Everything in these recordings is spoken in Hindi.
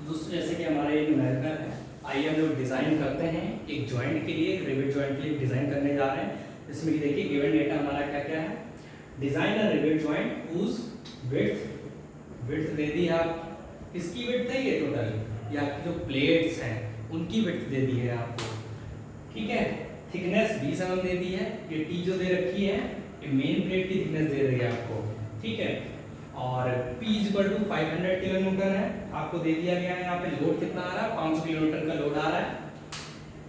दोस्तों जैसे कि हमारा ये न्यूमेरिकल है, आइए हम लोग डिज़ाइन करते हैं एक जॉइंट के लिए, रिवेट जॉइंट के लिए डिज़ाइन करने जा रहे हैं। इसमें देखिए गिवन डेटा हमारा क्या क्या है। Design a rivet joint whose width दे दी है आप, किसकी विड्थ है ये टोटल, ये आपकी जो प्लेट्स हैं उनकी विड्थ दे दी है आपको, ठीक है। थिकनेस 20 mm दे दी है, ये टी जो दे रखी है ये मेन प्लेट की थिकनेस दे रही है आपको, ठीक है। और P = 500 किलो न्यूटन है, आपको दे दिया गया है। यहाँ पे लोड कितना आ रहा है, 500 किलो न्यूटन का लोड आ रहा है।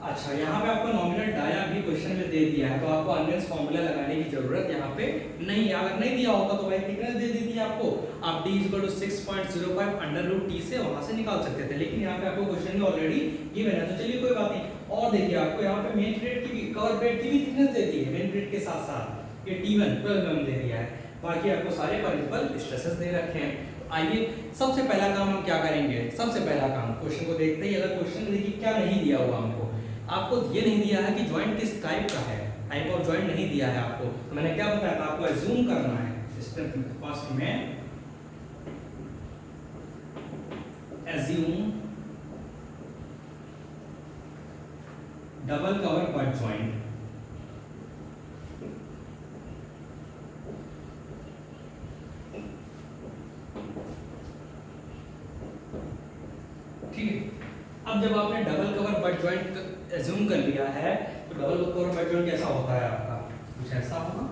अच्छा, यहाँ पे आपको नॉमिनल डाया भी क्वेश्चन में दे दिया है, तो आपको अनवेंस फॉर्मूला लगाने की जरूरत यहाँ पे नहीं है। अगर नहीं दिया होता तो भाई थिकनेस दे दी थी आपको, आप D = 6.05 √T से वहां से निकाल सकते थे, लेकिन यहाँ पे आपको क्वेश्चन में ऑलरेडी गिवन है, तो चलिए कोई बात नहीं। और देखिए आपको यहाँ पे मेन प्लेट की भी, कवर प्लेट की भी थिकनेस दे दी है मेन प्लेट के साथ साथ, ये T1 12 mm दे दिया है। बाकी आपको सारे प्रिंसिपल स्ट्रेसेस दे रखे हैं। तो आइए सबसे पहला काम हम क्या करेंगे, सबसे पहला काम क्वेश्चन को देखते ही, अगर क्वेश्चन देखिए क्या नहीं दिया हुआ हमको, आपको ये नहीं दिया है कि जॉइंट किस टाइप का है, टाइप ऑफ जॉइंट नहीं दिया है आपको, तो मैंने क्या बताया था आपको अज्यूम करना है। फर्स्ट में assume double cover butt joint, ठीक है। अब जब आपने double cover butt joint assume कर लिया है, तो डबल कवर बट जॉइंट कैसा होता है आपका, कुछ ऐसा होगा।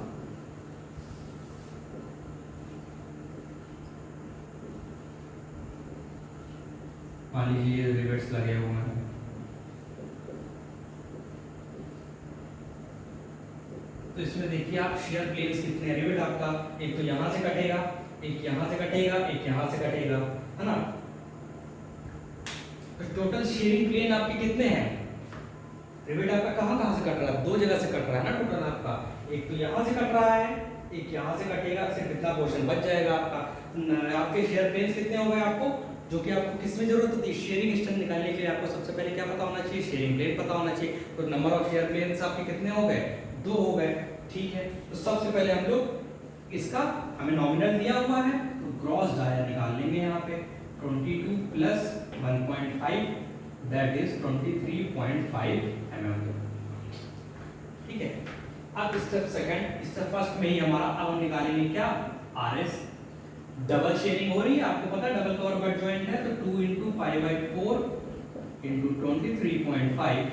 मान लीजिए रिवेट्स लगे हुए हैं, तो इसमें देखिए आप शेयर प्लेन्स कितने हैं, रिवेट आपका एक तो यहां से कटेगा, एक यहां से कटेगा, एक यहां से कटेगा, है ना। तो टोटल शेयरिंग प्लेन आपके कितने हैं, रिवेट आपका कहां से कट रहा है, दो जगह से कट रहा है ना टोटल आपका, एक तो यहां से कट रहा है, एक यहां से कटेगा, सिर्फ इतना पोर्शन बच जाएगा आपका। आपके शेयर प्लेन्स कितने हो गए आपको, जो कि आपको किस में जरूरत होती है, शेयरिंग स्ट्रेंथ निकालने के लिए आपको सबसे पहले क्या पता होना चाहिए, शेयरिंग प्लेन पता होना चाहिए। तो नंबर ऑफ शेयर प्लेन्स आपके कितने हो गए, 2 हो गए, ठीक है। तो सबसे पहले हम लोग इसका, हमें नॉमिनल दिया हुआ है तो ग्रॉस डाया निकाल लेंगे यहाँ पे, 22 + 1.5 दैट इज 23.5 mm, ठीक है। अब स्टेप सेकंड, स्टेप फर्स्ट में ही हमारा अब हम निकालेंगे क्या, RS। डबल शेयरिंग हो रही है, आपको पता है डबल कवर बट जॉइंट है, तो 2 × π/4 × 23.5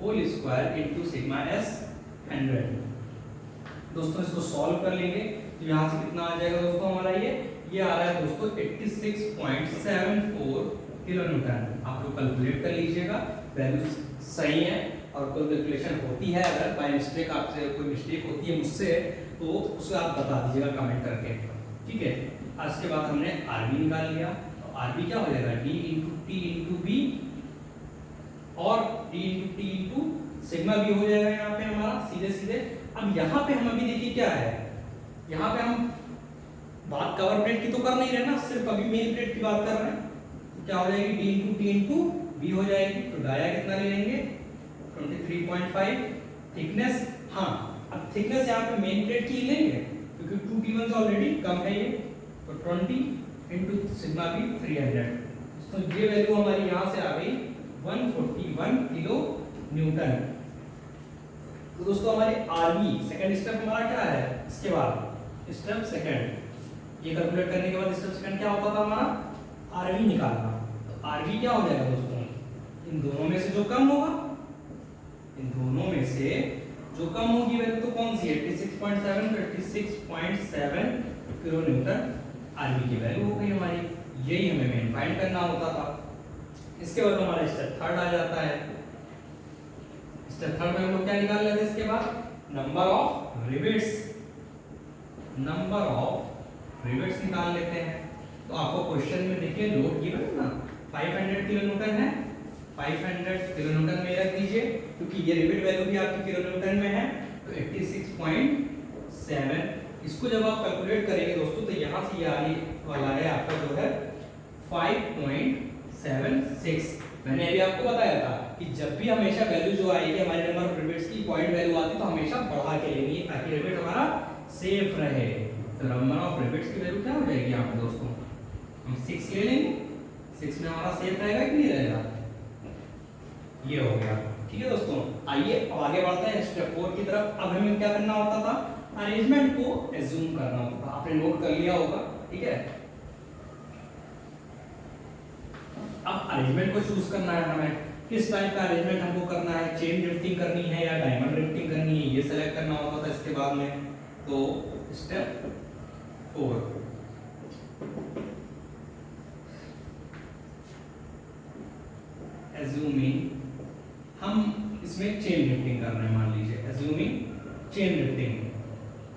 होल स्क्वायर × σs 100। दोस्तों इसको सॉल्व कर लेंगे, तो यहाँ से कितना आ जाएगा दोस्तों हमारा, ये आ रहा है दोस्तों 86.74 किलो न्यूटन। आप लोग कैलकुलेट कर लीजिएगा, वैल्यू सही है, और कोई कैलकुलेशन होती है अगर बाय मिस्टेक आपसे कोई मिस्टेक होती है मुझसे, तो उसे आप बता दीजिएगा कमेंट करके, ठीक है। आज के बाद हमने RB निकाल लिया, तो RB क्या हो जाएगा, D × T × B और D × T × सिग्मा भी हो जाएगा यहाँ पे हमारा सीधे सीधे। अब यहाँ पे हम अभी देखिए क्या है, यहाँ पे हम बात कवर प्लेट की तो कर नहीं रहे ना, सिर्फ अभी मेन प्लेट की बात कर रहे हैं, तो क्या हो जाएगी, D × T × B हो जाएगी। तो डाया कितना ले लेंगे, 23.5। थिकनेस, हाँ अब थिकनेस यहाँ पे मेन प्लेट की लेंगे क्योंकि 2T1 से ऑलरेडी कम है ये, तो 20 × सिग्मा भी 300। तो ये वैल्यू हमारी यहाँ से आ गई 141 किलो न्यूटन। तो दोस्तों हमारे RB सेकंड स्टेप हमारा क्या है, इसके बाद स्टेप सेकंड, ये कैलकुलेट करने के बाद स्टेप सेकंड क्या होता था हमारा, RB निकालना। तो RB क्या हो जाएगा दोस्तों, इन दोनों में से जो कम होगा, इन दोनों में से जो कम होगी वैल्यू तो कौन सी है, 86.7 किलो न्यूटन RB की वैल्यू हो गई हमारी। यही हमें मेन फाइंड करना होता था। इसके बाद हमारा स्टेप थर्ड आ जाता है। स्टेप थर्ड में हम लोग क्या निकाल लेते हैं, इसके बाद नंबर ऑफ रिवेट्स निकाल लेते हैं। तो आपको क्वेश्चन में देखिए लोड गिवन है ना, 500 किलो न्यूटन है, 500 किलो न्यूटन में रख दीजिए, क्योंकि ये रिवेट वैल्यू भी आपकी किलो न्यूटन में है, तो 86.7। इसको जब आप कैलकुलेट करेंगे दोस्तों, तो यहाँ से ये आने वाला है आपका जो है 5.76। मैंने अभी आपको बताया था कि जब भी हमेशा वैल्यू जो आएगी हमारे नंबर ऑफ रिवेट्स की पॉइंट वैल्यू आती है, तो हमेशा बढ़ा के लेनी है ताकि रिवेट हमारा सेफ रहे। तो नंबर ऑफ रिवेट्स की वैल्यू क्या हो जाएगी यहाँ पे दोस्तों, हम 6 ले लेंगे, 6 में हमारा सेफ रहेगा कि नहीं रहेगा? ये हो गया। ठीक है दोस्तों, आइए अब आगे बढ़ते हैं स्टेप 4 की तरफ। अब हमें क्या करना होता था? अरेंजमेंट को एज्यूम करना होता था। आपने नोट कर लिया होगा। ठीक है, अब अरेंजमेंट को चूज करना है हमें, किस टाइप का अरेंजमेंट हमको करना है, चेन ड्रिफ्टिंग करनी है या डायमंड ड्रिफ्टिंग करनी है, ये सेलेक्ट करना होता था इसके बाद में। तो स्टेप 4, एज्यूमिंग, हम इसमें चेन ड्रिफ्टिंग कर रहे हैं, मान लीजिए एज्यूमिंग चेन ड्रिफ्टिंग।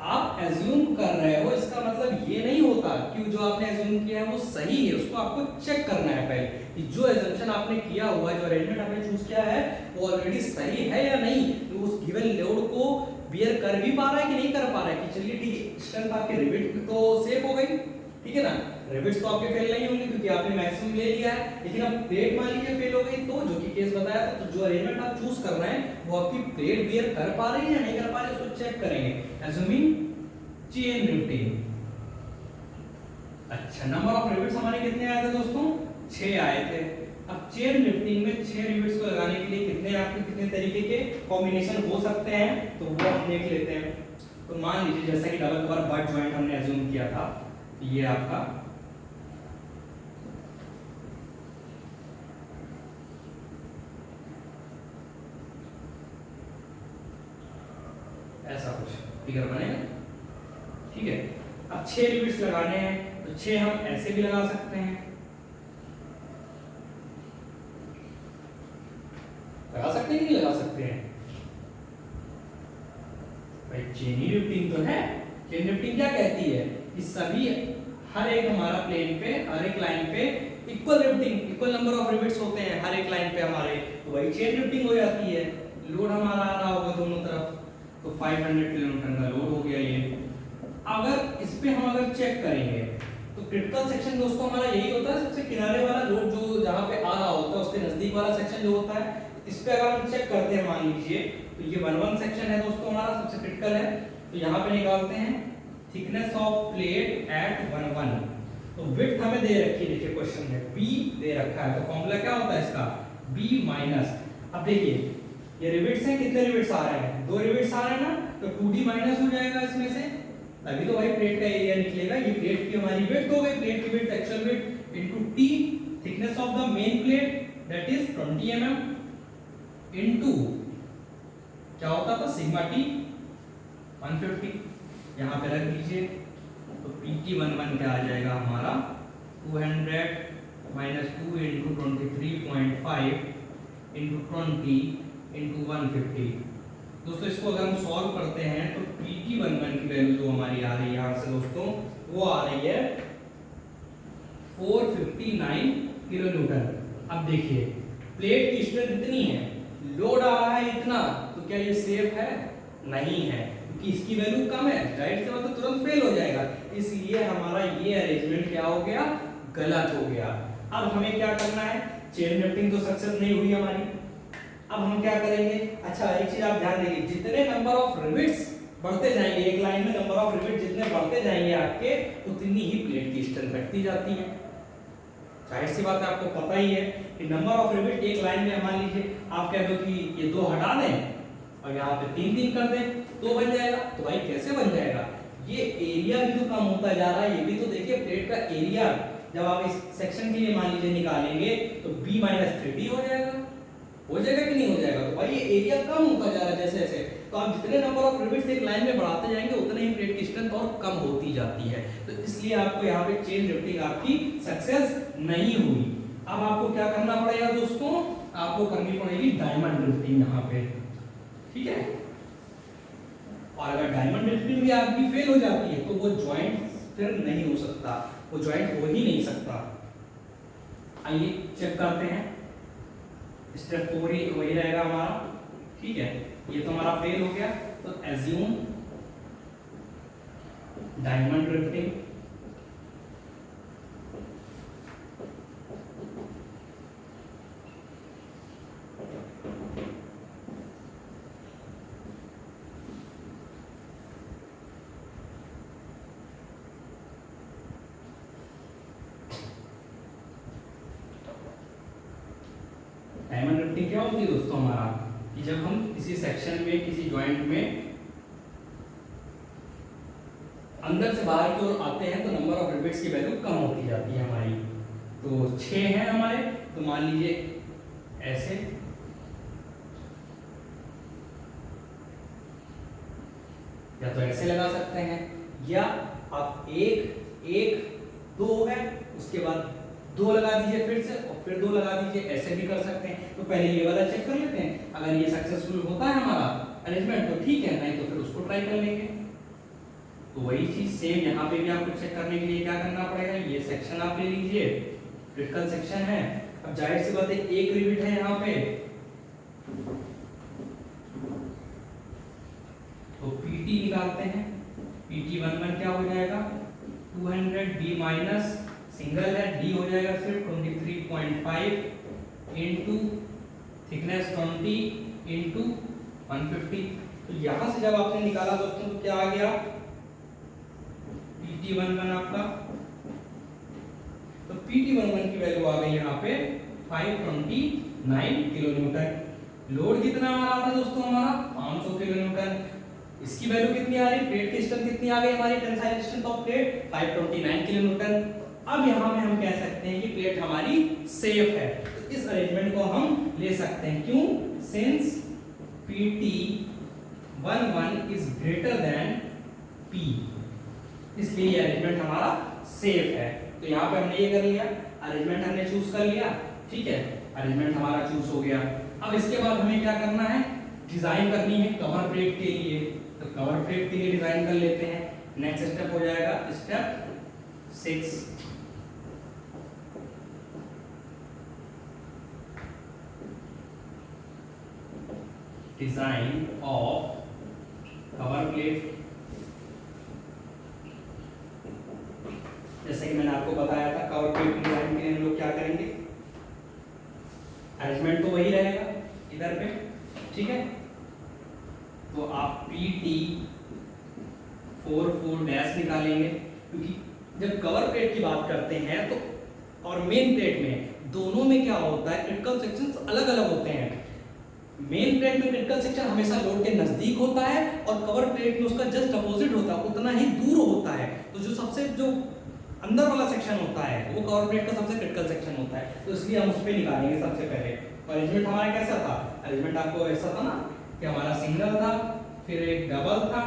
आप एज्यूम कर रहे हो, इसका मतलब ये नहीं होता कि जो आपने एज्यूम किया है वो सही है, उसको आपको चेक करना है पहले कि जो एजम्पशन आपने किया हुआ है, जो अरेंजमेंट आपने चूज किया है वो ऑलरेडी सही है या नहीं, तो उस गिवन लोड को बियर कर भी पा रहा है कि नहीं कर पा रहा है। कि चलिए ठीक है, स्ट्रेंथ आपकी रिविट तो सेफ हो गई, ठीक है ना, रिविट्स तो आपके फेल नहीं होंगे क्योंकि आपने मैक्सिमम ले लिया है। लेकिन अब प्लेट मान लीजिए फेल हो गई, तो जो कि केस बताया था, तो जो अरेंजमेंट आप चूज कर रहे हैं वो आपकी प्लेट बियर कर पा रही है या नहीं कर पा रही है, उसको चेक करेंगे एज्यूमिंग चेन ड्रिफ्टिंग। अच्छा, नंबर ऑफ रिविट्स हमारे कितने आए थे दोस्तों? 6 आए थे। अब चेन ड्रिफ्टिंग में 6 रिविट्स को लगाने के लिए कितने आपके कितने तरीके के कॉम्बिनेशन हो सकते हैं, तो वो हम देख लेते हैं। तो मान लीजिए जैसा कि डबल कवर बट जॉइंट हमने अज्यूम किया था, ये आपका ऐसा कुछ फिगर बनेगा। ठीक है, अब 6 रिविट्स लगाने हैं, तो 6 हम ऐसे भी लगा सकते हैं, लगा सकते हैं कि नहीं लगा सकते हैं भाई? चेन ड्रिफ्टिंग तो है। चेन ड्रिफ्टिंग क्या कहती है कि सभी हर एक हमारा प्लेन पे, हर एक लाइन पे equal drifting, equal number of rivets होते हैं हर एक लाइन पे हमारे, तो वही चेन ड्रिफ्टिंग हो जाती है। लोड हमारा आ रहा होगा दोनों तरफ, तो 500 किलोन्यूटन का लोड हो गया ये। अगर इस पे हम अगर चेक करेंगे तो क्रिटिकल सेक्शन दोस्तों हमारा यही होता है, सबसे किनारे वाला लोड जो जहां पे आ रहा होता है उसके नजदीक वाला सेक्शन जो होता है, इस पे अगर हम चेक करते हैं मान लीजिए, तो ये 1 सेक्शन है दोस्तों हमारा, सबसे क्रिटिकल है। तो यहाँ पे निकालते हैं थिकनेस ऑफ प्लेट एट 1 तो विड्थ हमें दे रखी है, देखिए क्वेश्चन में b दे रखा है, तो फॉर्मूला क्या होता है इसका? b माइनस, अब देखिए ये रिविट्स हैं, कितने रिविट्स आ रहे हैं? 2 रिविट्स आ रहे हैं ना, तो 2d माइनस हो जाएगा इसमें से, तभी तो भाई प्लेट का एरिया निकलेगा। ये प्लेट की हमारी विड्थ हो गई, प्लेट की width actual width into t thickness of the main plate that is 20 mm into क्या होता था सिग्मा t 150, यहाँ पे रख दीजिए, तो PT11 क्या आ जाएगा हमारा 200 माइनस 2 इंटू 23.5 इंटू 20 इंटू 150। दोस्तों इसको अगर हम सॉल्व करते हैं तो PT11 की वैल्यू जो हमारी आ रही है यहाँ से दोस्तों, वो आ रही है 459 किलोन्यूटन। अब देखिए प्लेट की स्ट्रेंथ इतनी है, लोड आ रहा है इतना, तो क्या ये सेफ है? नहीं है, क्योंकि इसकी वैल्यू कम है, राइट से मतलब तुरंत फेल हो जाएगा। इसलिए हमारा ये अरेंजमेंट क्या हो गया? गलत हो गया। अब हमें क्या करना है? चेन ड्रिफ्टिंग तो सक्सेस नहीं हुई हमारी, अब हम क्या करेंगे? अच्छा एक चीज आप ध्यान देंगे, जितने नंबर ऑफ रिविट्स बढ़ते जाएंगे एक लाइन में, नंबर ऑफ रिविट जितने बढ़ते जाएंगे आपके, उतनी ही प्लेट की स्ट्रेंथ घटती जाती है। जाहिर सी बात है, आपको पता ही है कि नंबर ऑफ रिविट एक लाइन में, मान लीजिए आप कह दो कि ये 2 हटा दें और यहाँ पे 3 कर दें तो बन जाएगा, तो भाई कैसे बन जाएगा? ये एरिया भी तो कम होता जा रहा है, ये भी तो देखिए प्लेट का एरिया जब आप इस सेक्शन के लिए मान लीजिए निकालेंगे तो b माइनस 3d हो जाएगा कि नहीं हो जाएगा? तो भाई ये एरिया कम होता जा रहा है जैसे जैसे, तो आप जितने नंबर ऑफ रिविट्स एक लाइन में बढ़ाते जाएंगे उतने ही प्लेट की स्ट्रेंथ और कम होती जाती है। तो इसलिए आपको यहाँ पे चेन ड्रिफ्टिंग आपकी सक्सेस नहीं हुई। अब आपको क्या करना पड़ेगा दोस्तों? आपको करनी पड़ेगी डायमंड ड्रिफ्टिंग यहाँ पे, ठीक है। और अगर डायमंड ड्रिफ्टिंग भी आपकी फेल हो जाती है तो वो ज्वाइंट फिर नहीं हो सकता, वो ज्वाइंट हो ही नहीं सकता। आइए चेक करते हैं, स्टेप 4 ही वही रहेगा हमारा, ठीक है। ये तो हमारा फेल हो गया, तो assume diamond drifting, diamond rifting क्या होती है दोस्तों हमारा, कि जब हम किसी सेक्शन में किसी जॉइंट में अंदर से बाहर की ओर आते हैं तो नंबर ऑफ रिवेट्स की वैल्यू कम होती जाती है हमारी। तो 6 हैं हमारे, तो मान लीजिए ऐसे, या तो ऐसे लगा सकते हैं, या आप एक 2 है, उसके बाद 2 लगा दीजिए फिर से, और फिर 2 लगा दीजिए, ऐसे भी कर सकते हैं। तो पहले ये वाला चेक कर लेते हैं, अगर ये सक्सेसफुल होता है हमारा अरेंजमेंट तो ठीक है, नहीं तो फिर उसको ट्राई कर लेंगे। तो वही चीज सेम यहाँ पे भी आपको चेक करने के लिए क्या करना पड़ेगा, ये सेक्शन आप ले लीजिए, क्रिटिकल सेक्शन है। अब जाहिर सी बात है एक रिविट है यहाँ पे, तो PT निकालते हैं। PT11 क्या हो जाएगा 200, B माइनस सिंगल है, D हो जाएगा सिर्फ 23.5 इंटू थिकनेस 20 इंटू 150। तो यहाँ से जब आपने निकाला दोस्तों तो क्या आ गया PT11 आपका, तो PT11 की वैल्यू आ गई यहाँ पे 529 किलो न्यूटन। लोड कितना आ रहा था दोस्तों हमारा 500 किलो न्यूटन। इसकी वैल्यू कितनी आ रही, प्लेट की स्ट्रेंथ कितनी आ गई हमारी, tensile strength of plate 529 kilo Newton. अब यहाँ पे हम कह सकते हैं कि प्लेट हमारी सेफ है, तो इस अरेंजमेंट को हम ले सकते हैं। क्यों, since PT11 is greater than P, इसलिए ये अरेंजमेंट हमारा सेफ है। तो यहाँ पे हमने ये कर लिया, अरेंजमेंट हमने चूज कर लिया, ठीक है, अरेंजमेंट हमारा चूज हो गया। अब इसके बाद हमें क्या करना है, डिजाइन करनी है कवर प्लेट के लिए। तो कवर प्लेट के लिए डिजाइन कर लेते हैं। नेक्स्ट स्टेप हो जाएगा step 6, design of cover plate. जैसे कि मैंने आपको बताया था कवर प्लेट डिजाइन के लिए हम लोग क्या करेंगे, अरेंजमेंट तो वही रहेगा इधर पे, ठीक है। तो आप PT44 निकालेंगे, क्योंकि जब कवर प्लेट की बात करते हैं तो और मेन प्लेट में दोनों में क्या होता है, क्रिटिकल सेक्शंस अलग अलग होते हैं। मेन प्लेट में क्रिटिकल सेक्शन हमेशा लोड के नजदीक होता है और कवर प्लेट में उसका जस्ट अपोजिट होता है, उतना ही दूर होता है। तो जो सबसे जो अंदर वाला सेक्शन होता है वो कवर प्लेट का सबसे क्रिटिकल सेक्शन होता है, तो इसलिए हम उस पर निकालेंगे सबसे पहले। अरेंजमेंट हमारा कैसा था, अरेंजमेंट आपको ऐसा था ना कि हमारा सिंगल था, फिर एक डबल था,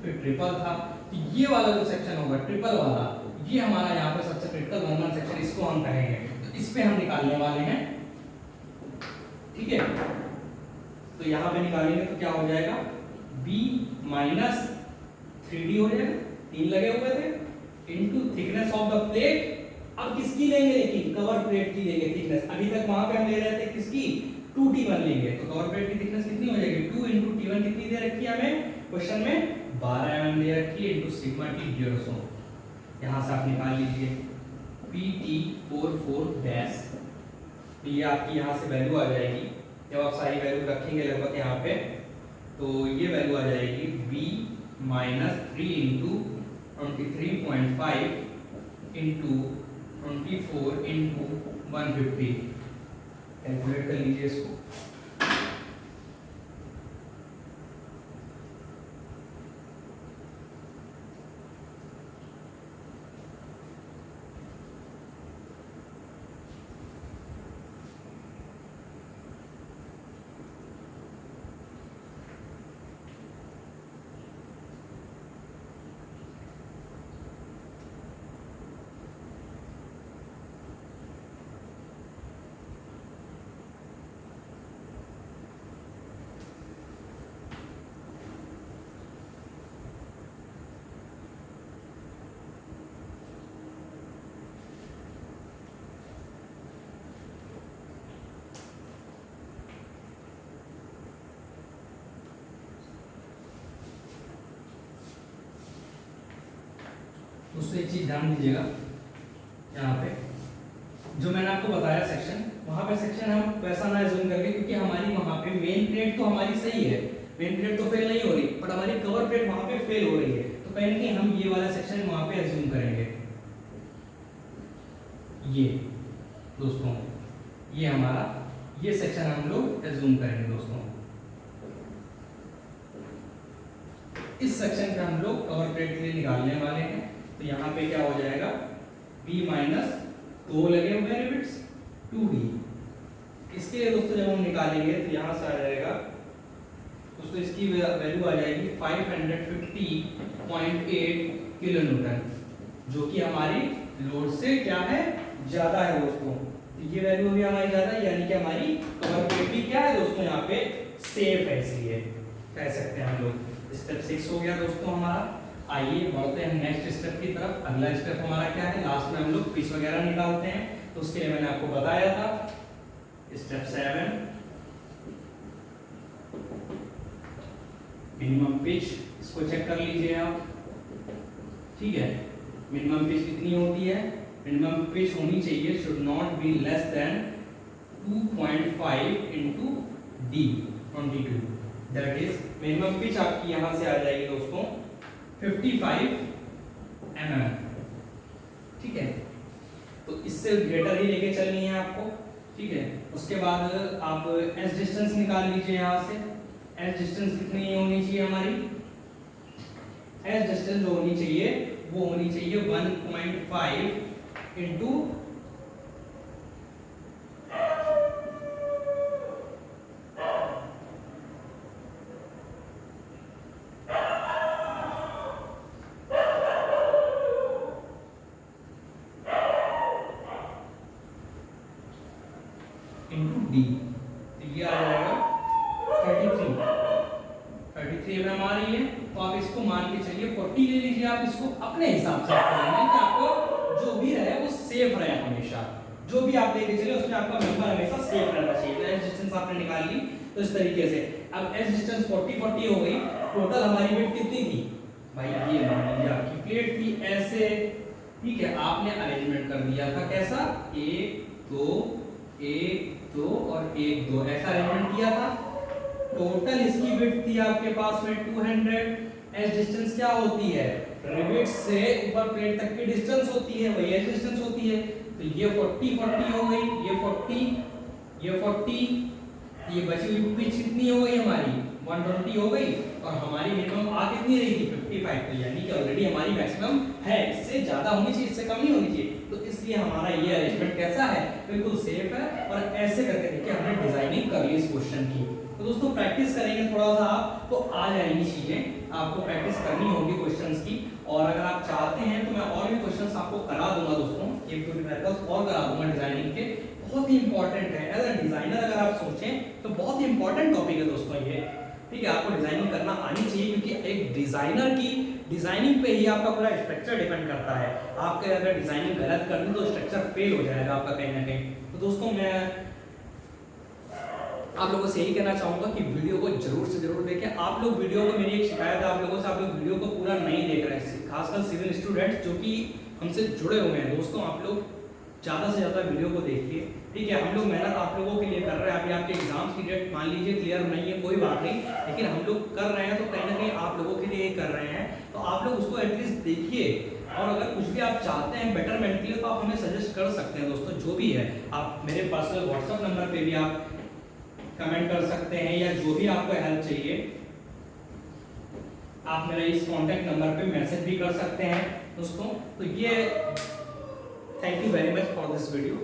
फिर ट्रिपल था। तो ये वाला जो सेक्शन होगा ट्रिपल वाला, ये हमारा यहाँ पे सबसे क्रिटिकल 1 सेक्शन, इसको हम कहेंगे। तो इस पे हम निकालने वाले हैं, ठीक है। तो यहाँ पे निकालेंगे तो क्या हो जाएगा, B माइनस 3D हो जाएगा, 3 लगे हुए थे, into thickness of the plate. अब किसकी लेंगे, लेकिन कवर प्लेट की लेंगे थिकनेस। अभी तक वहां पे हम ले रहे थे किसकी, 2T1 लेंगे। तो कवर प्लेट की थिकनेस कितनी हो जाएगी, 2 इंटू T1 कितनी दे रखी है हमें क्वेश्चन में, 12 mm दे रखी है, इंटू सिग्मा T 150। यहाँ से आप निकाल लीजिए PT44 ये आपकी यहाँ से वैल्यू आ जाएगी। जब आप सारी वैल्यू रखेंगे लगभग यहाँ पे, तो ये वैल्यू आ जाएगी B minus 3 into 23.5 into 24 into 150। Calculate कर लीजिए इसको। उससे एक चीज ध्यान दीजिएगा, यहाँ पे जो मैंने आपको बताया सेक्शन, वहाँ पे सेक्शन हम वैसा ना एज्यूम करके, क्योंकि हमारी वहाँ पे मेन प्लेट तो हमारी सही है, मेन प्लेट तो फेल नहीं हो रही, बट हमारी कवर प्लेट वहाँ पे फेल हो रही है। तो कहीं ना कहीं हम ये वाला सेक्शन वहाँ पे एज्यूम करेंगे। ये दोस्तों ये हमारा ये सेक्शन हम लोग एज्यूम करेंगे दोस्तों। इस सेक्शन का हम लोग कवर प्लेट के लिए निकालने वाले हैं। तो यहाँ पे क्या हो जाएगा, b माइनस 2 लगे हुए हैं रिविट्स 2d। इसके लिए दोस्तों जब हम निकालेंगे तो यहाँ से आ जाएगा दोस्तों, इसकी वैल्यू आ जाएगी 550.8 किलो न्यूटन, जो कि हमारी लोड से क्या है, ज्यादा है दोस्तों। तो ये वैल्यू भी हमारी ज्यादा है, यानी कि हमारी कवर प्लेट भी क्या है दोस्तों, यहाँ पे सेफ है, इसलिए कह सकते हैं हम लोग। स्टेप 6 हो गया दोस्तों हमारा। आइए बढ़ते हैं नेक्स्ट स्टेप की तरफ। अगला स्टेप हमारा क्या है, लास्ट में हम लोग पिच वगैरह निकालते हैं, तो उसके लिए मैंने आपको बताया था स्टेप 7 मिनिमम पिच। इसको चेक कर लीजिए आप, ठीक है। मिनिमम पिच कितनी होती है, मिनिमम पिच होनी चाहिए, should not be less than 2.5 into D 22, that is minimum pitch आपकी यहां से आ जाएगी दोस्तों 55 mm, ठीक है। तो इससे ग्रेटर ही लेके चलनी है आपको, ठीक है। उसके बाद आप एस डिस्टेंस निकाल लीजिए यहाँ से। एस डिस्टेंस कितनी होनी चाहिए हमारी, एस डिस्टेंस जो होनी चाहिए वो होनी चाहिए 1.5 इंटू डी। तो ये आ जाएगा 33 mm आ रही है। तो आप इसको मान के चलिए 40 ले लीजिए, आप इसको अपने हिसाब से लेना कि आपको जो भी रहे वो सेफ रहे हमेशा। जो भी आप लेके चले उसमें आपका नंबर हमेशा सेफ रहना चाहिए। तो एस डिस्टेंस आपने निकाल ली, तो इस तरीके से अब एस डिस्टेंस 40 हो गई। टोटल हमारी वेट कितनी थी भाई, ये मान लीजिए आपकी प्लेट थी ऐसे, ठीक है। आपने अरेंजमेंट कर दिया था कैसा, 1 2 1 2 और 1 2 ऐसा अरेंजमेंट किया था। टोटल इसकी विड्थ थी आपके पास में 200। एस डिस्टेंस क्या होती है, रिवेट से ऊपर प्लेट तक की डिस्टेंस होती है, वही एस डिस्टेंस होती है। तो ये 40 हो गई, ये 40, ये बची हुई पिच कितनी हो गई हमारी 120 हो गई, और हमारी मिनिमम आ कितनी रही थी 55। तो यानी कि ऑलरेडी हमारी मैक्सिमम है, इससे ज्यादा होनी चाहिए, इससे कम नहीं होनी चाहिए। तो इसलिए हमारा ये अरेंजमेंट कैसा है, बिल्कुल सेफ है। और ऐसे करके देखिए हमने डिजाइनिंग कर ली इस क्वेश्चन की। तो दोस्तों प्रैक्टिस करेंगे थोड़ा सा आप, तो आ जाएंगी चीजें। आपको प्रैक्टिस करनी होगी क्वेश्चंस की, और अगर आप चाहते हैं तो मैं और भी क्वेश्चंस आपको करा दूंगा दोस्तों, एक दो प्रैक्टिस और करा दूंगा डिजाइनिंग के। बहुत ही इंपॉर्टेंट है, एज अ डिजाइनर अगर आप सोचें तो बहुत ही इंपॉर्टेंट टॉपिक है दोस्तों ये, ठीक है। आपको डिजाइनिंग करना आनी चाहिए, क्योंकि एक डिजाइनर की डिजाइनिंग पे ही आपका पूरा स्ट्रक्चर डिपेंड करता है। आपके अगर डिजाइनिंग गलत कर दी तो स्ट्रक्चर फेल हो जाएगा आपका कहीं ना कहीं। तो दोस्तों मैं आप लोगों से यही कहना चाहूंगा कि वीडियो को जरूर से जरूर देखें। आप लोग वीडियो को, मेरी एक शिकायत है आप लोगों से, आप लोग वीडियो को पूरा नहीं देख रहे हैं, खासकर सिविल स्टूडेंट्स जो कि हमसे जुड़े हुए हैं। दोस्तों आप लोग ज़्यादा से ज़्यादा वीडियो को देखिए, ठीक है। हम लोग मेहनत आप लोगों के लिए कर रहे हैं। अभी आपके एग्जाम्स की डेट मान लीजिए क्लियर नहीं है, कोई बात नहीं, लेकिन हम लोग कर रहे हैं तो कहीं ना कहीं आप लोगों के लिए कर रहे हैं। तो आप लोग उसको एटलीस्ट देखिए, और अगर कुछ भी आप चाहते हैं बेटरमेंट के लिए तो आप हमें सजेस्ट कर सकते हैं दोस्तों। जो भी है आप मेरे पर्सनल व्हाट्सएप नंबर पे भी आप कमेंट कर सकते हैं, या जो भी आपको हेल्प चाहिए आप मेरे इस कॉन्टैक्ट नंबर पे मैसेज भी कर सकते हैं दोस्तों। तो ये thank you very much for this video.